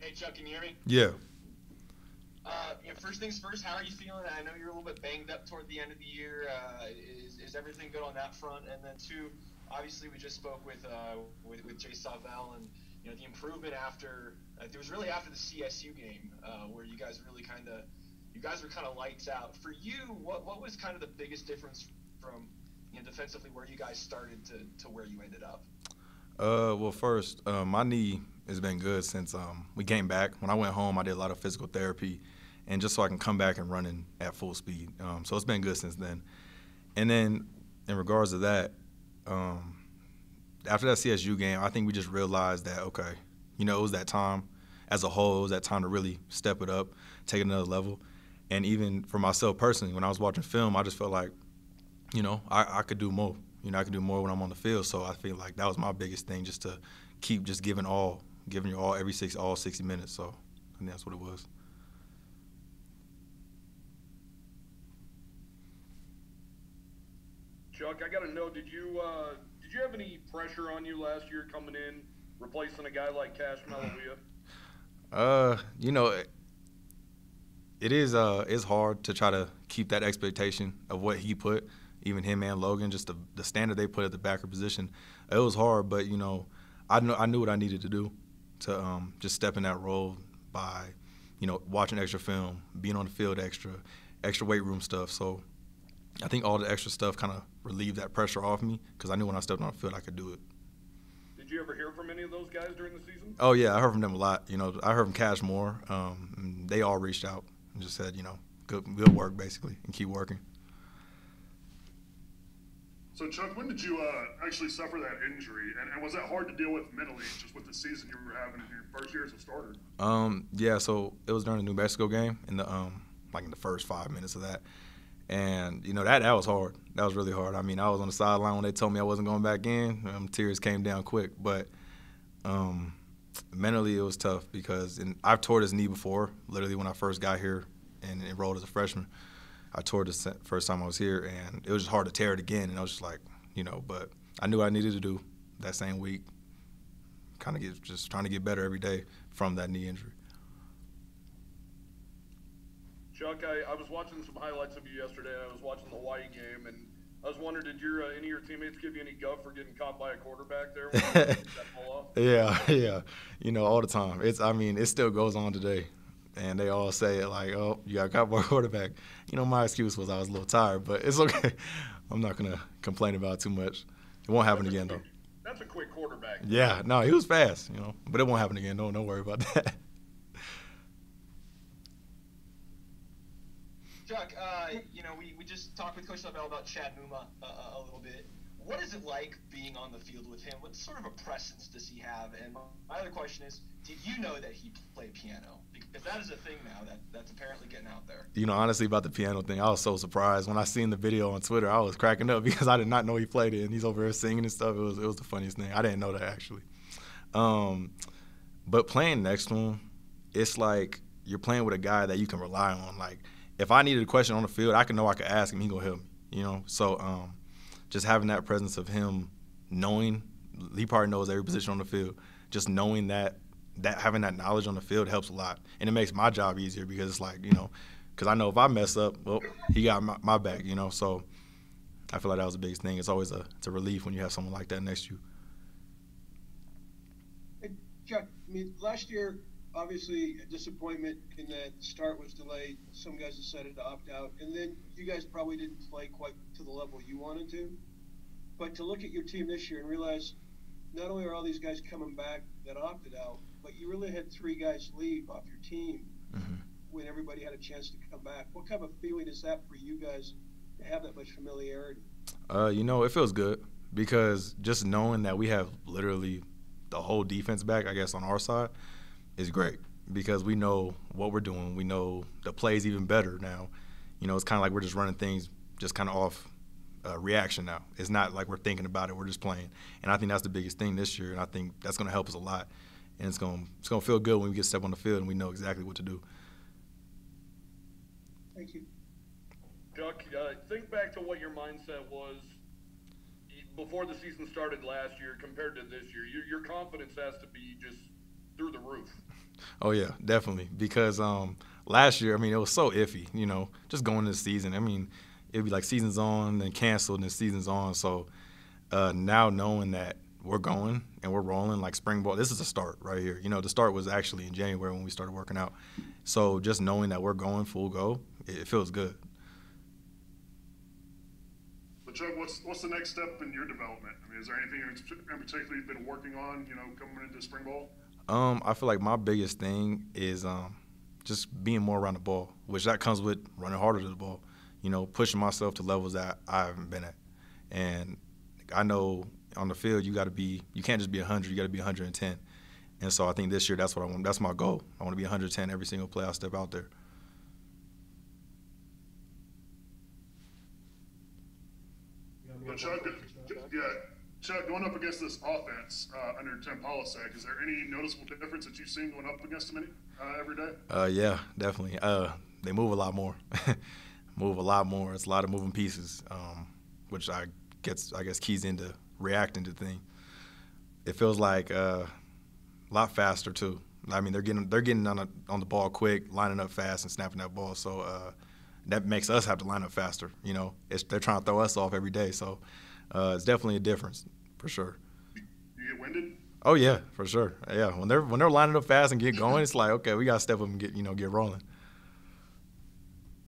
Hey, Chuck, can you hear me? Yeah. First things first, how are you feeling? I know you're a little bit banged up toward the end of the year. Is everything good on that front? And then two, obviously we just spoke with Charles Labelle, and the improvement after it was really after the CSU game where you guys really you guys were kind of lights out. For you, what was kind of the biggest difference from defensively where you guys started to where you ended up? Well, first, my knee has been good since we came back. When I went home, I did a lot of physical therapy, and just so I can come back and running at full speed. So it's been good since then. And then in regards to that, after that CSU game, I think we just realized that, okay, it was that time as a whole, it was that time to really step it up, take it another level. And even for myself personally, when I was watching film, I just felt like, I could do more. I could do more when I'm on the field. So I feel like that was my biggest thing, just to keep just giving your all all 60 minutes. So I think that's what it was. Chuck, I got to know, did you have any pressure on you last year coming in, replacing a guy like Cash Malavia? It's hard to try to keep that expectation of what he put, even him and Logan, just the standard they put at the backer position. It was hard, but I knew what I needed to do to just step in that role by watching extra film, being on the field extra weight room stuff. So I think all the extra stuff kind of relieved that pressure off me because I knew when I stepped on the field I could do it. Did you ever hear from any of those guys during the season? Oh yeah, I heard from them a lot. I heard from Cash more. They all reached out and just said, good work basically, and keep working. So, Chuck, when did you actually suffer that injury? And was that hard to deal with mentally, just with the season you were having in your first year as a starter? Yeah, so it was during the New Mexico game, in the in the first 5 minutes of that. And, that was hard. That was really hard. I mean, I was on the sideline when they told me I wasn't going back in. Tears came down quick. But mentally it was tough because I've tore this knee before, literally when I first got here and enrolled as a freshman. I tore it the first time I was here, and it was just hard to tear it again. And I was just like, but I knew what I needed to do that same week, just trying to get better every day from that knee injury. Chuck, I was watching some highlights of you yesterday. I was watching the Hawaii game, and I was wondering, did any of your teammates give you any guff for getting caught by a quarterback there? When that ball off? Yeah. All the time. It still goes on today. And they all say it like, oh, you got caught by a quarterback. My excuse was I was a little tired, but it's okay. I'm not going to complain about it too much. It won't happen again, though. That's a quick quarterback. Yeah, no, he was fast, but it won't happen again. Don't worry about that. Chuck, we just talked with Coach Labelle about Chad Muma a little bit. What is it like being on the field with him? What sort of a presence does he have? And my other question is, did you know that he played piano? Because that is a thing now that's apparently getting out there. Honestly, about the piano thing, I was so surprised. When I seen the video on Twitter, I was cracking up because I did not know he played it, and he's over there singing and stuff. It was the funniest thing. I didn't know that, actually. But playing next to him, it's like you're playing with a guy that you can rely on. Like, if I needed a question on the field, I could ask him. He gonna help me, So just having that presence of him knowing, he probably knows every position on the field, just knowing that having that knowledge on the field helps a lot. And it makes my job easier because it's like, because I know if I mess up, well, he got my back, So I feel like that was the biggest thing. It's always it's a relief when you have someone like that next to you. Hey, Chuck, last year, obviously a disappointment in that start was delayed. Some guys decided to opt out. And then you guys probably didn't play quite to the level you wanted to. But to look at your team this year and realize not only are all these guys coming back that opted out, but you really had 3 guys leave off your team when everybody had a chance to come back. What kind of feeling is that for you guys to have that much familiarity? It feels good because just knowing that we have literally the whole defense back, I guess, on our side is great because we know what we're doing. We know the plays even better now. It's kind of like we're just running things just kind of off reaction now. It's not like we're thinking about it. We're just playing. And I think that's the biggest thing this year, and I think that's going to help us a lot. And it's going to feel good when we get to step on the field and we know exactly what to do. Thank you. Chuck, think back to what your mindset was before the season started last year compared to this year. Your confidence has to be just through the roof. Oh yeah, definitely. Because last year, I mean, it was so iffy. You know, just going into the season. I mean, it'd be like season's on, then canceled, and then season's on. So now knowing that we're going and we're rolling like spring ball, this is a start right here. You know, the start was actually in January when we started working out. So just knowing that we're going full go, it feels good. But Chuck, what's the next step in your development? I mean, is there anything in particular you've been working on, you know, coming into spring ball? I feel like my biggest thing is just being more around the ball, which that comes with running harder to the ball, you know, pushing myself to levels that I haven't been at. And I know on the field you can't just be 100, you got to be 110. And so I think this year that's what I want. That's my goal. I want to be 110 every single play I step out there. But Chuck, going up against this offense under Tim Polasek, is there any noticeable difference that you've seen going up against him every day? Yeah, definitely. They move a lot more. Move a lot more. It's a lot of moving pieces, which I guess keys into reacting to things. It feels like a lot faster too. I mean, they're getting on the ball quick, lining up fast, and snapping that ball. So that makes us have to line up faster. You know, they're trying to throw us off every day. So it's definitely a difference for sure. You get winded? Oh yeah, for sure. Yeah, when they're lining up fast and get going, it's like, okay, we gotta step up and get rolling.